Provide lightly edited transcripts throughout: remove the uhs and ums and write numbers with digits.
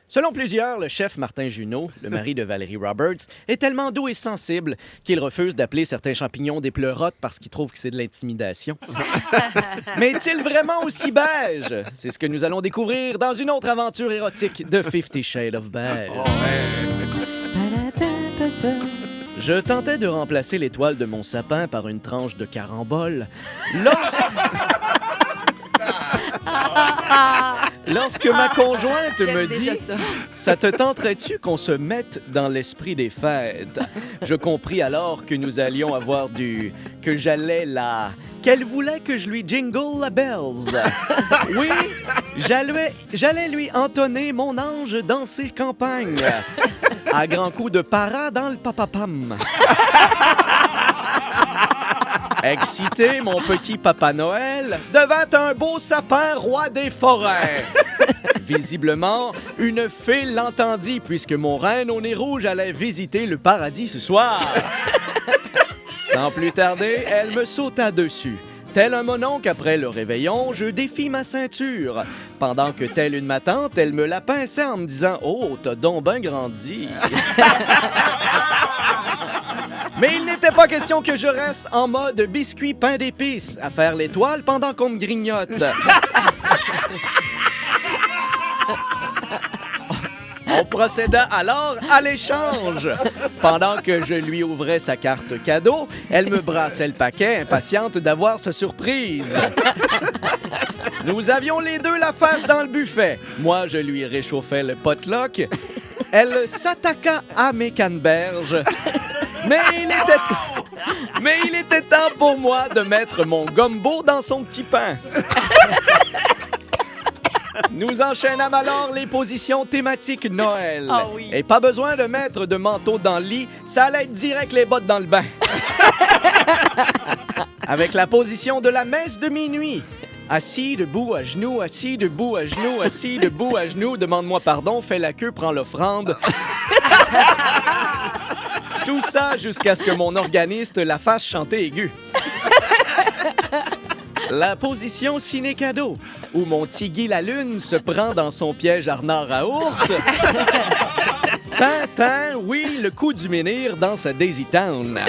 Selon plusieurs, le chef Martin Junot, le mari de Valérie Roberts, est tellement doux et sensible qu'il refuse d'appeler certains champignons des pleurotes parce qu'il trouve que c'est de l'intimidation. Mais est-il vraiment aussi beige? C'est ce que nous allons découvrir dans une autre aventure érotique de 50 Shades of Beige. Je tentais de remplacer l'étoile de mon sapin par une tranche de carambole lorsque ma conjointe me dit « Ça te tenterait-tu qu'on se mette dans l'esprit des fêtes? » Je compris alors que nous allions avoir que qu'elle voulait que je lui jingle la bells. Oui, j'allais lui entonner mon ange dans ses campagnes. À grands coups de para dans le papapam. Excité, mon petit Papa Noël devint un beau sapin roi des forêts. Visiblement, une fée l'entendit puisque mon reine au nez rouge allait visiter le paradis ce soir. Sans plus tarder, elle me sauta dessus. Tel un mononcle après le réveillon, je défis ma ceinture. Pendant que telle une ma tante, elle me la pinçait en me disant « Oh, t'as donc ben grandi! » Mais il n'était pas question que je reste en mode biscuit pain d'épices à faire l'étoile pendant qu'on me grignote. On procéda alors à l'échange. Pendant que je lui ouvrais sa carte cadeau, elle me brassait le paquet, impatiente d'avoir sa surprise. Nous avions les deux la face dans le buffet. Moi, je lui réchauffais le potluck. Elle s'attaqua à mes canneberges. Mais il était temps pour moi de mettre mon gumbo dans son petit pain. Nous enchaînâmes alors les positions thématiques Noël. Ah oui. Et pas besoin de mettre de manteau dans le lit, ça allait être direct les bottes dans le bain. Avec la position de la messe de minuit. Assis, debout, à genoux, assis, debout, à genoux, assis, debout, à genoux, demande-moi pardon, fais la queue, prends l'offrande. Tout ça jusqu'à ce que mon organiste la fasse chanter aiguë. La position ciné-cadeau, où mon Tigui la Lune se prend dans son piège Arnard à ours. Tintin, oui, le coup du menhir dans sa Daisy Town.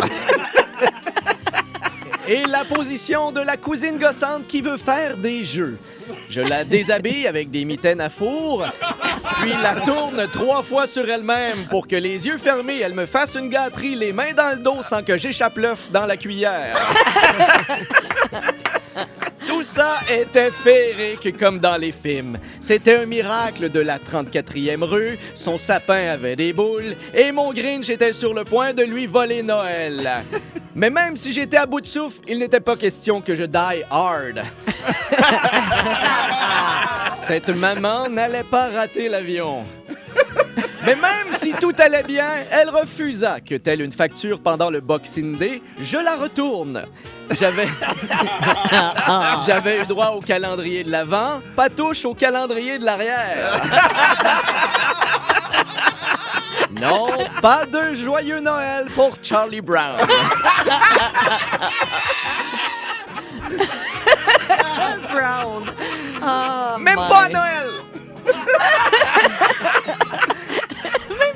Et la position de la cousine gossante qui veut faire des jeux. Je la déshabille avec des mitaines à four, puis la tourne 3 fois sur elle-même pour que les yeux fermés, elle me fasse une gâterie, les mains dans le dos sans que j'échappe l'œuf dans la cuillère. Tout ça était féerique comme dans les films. C'était un miracle de la 34e rue, son sapin avait des boules et mon Grinch était sur le point de lui voler Noël. Mais même si j'étais à bout de souffle, il n'était pas question que je die hard. Cette maman n'allait pas rater l'avion. Mais même si tout allait bien, elle refusa que, telle une facture pendant le Boxing Day, je la retourne. J'avais eu droit au calendrier de l'avant, pas touche au calendrier de l'arrière. Non, pas de joyeux Noël pour Charlie Brown. Brown. Oh, Même pas à Noël.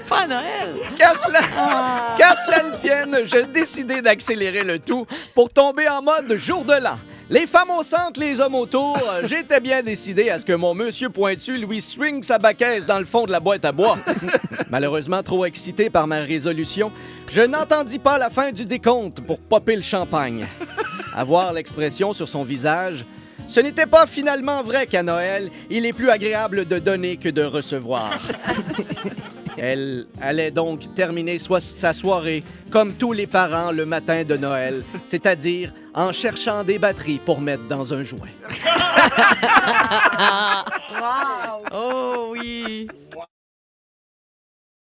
Pas Noël. Qu'à cela ne tienne, j'ai décidé d'accélérer le tout pour tomber en mode jour de l'an. Les femmes au centre, les hommes autour, j'étais bien décidé à ce que mon monsieur pointu lui swing sa baquaise dans le fond de la boîte à bois. Malheureusement, trop excité par ma résolution, je n'entendis pas la fin du décompte pour popper le champagne. À voir l'expression sur son visage, ce n'était pas finalement vrai qu'à Noël, il est plus agréable de donner que de recevoir. Elle allait donc terminer sa soirée comme tous les parents le matin de Noël, c'est-à-dire en cherchant des batteries pour mettre dans un jouet. Wow! Oh oui!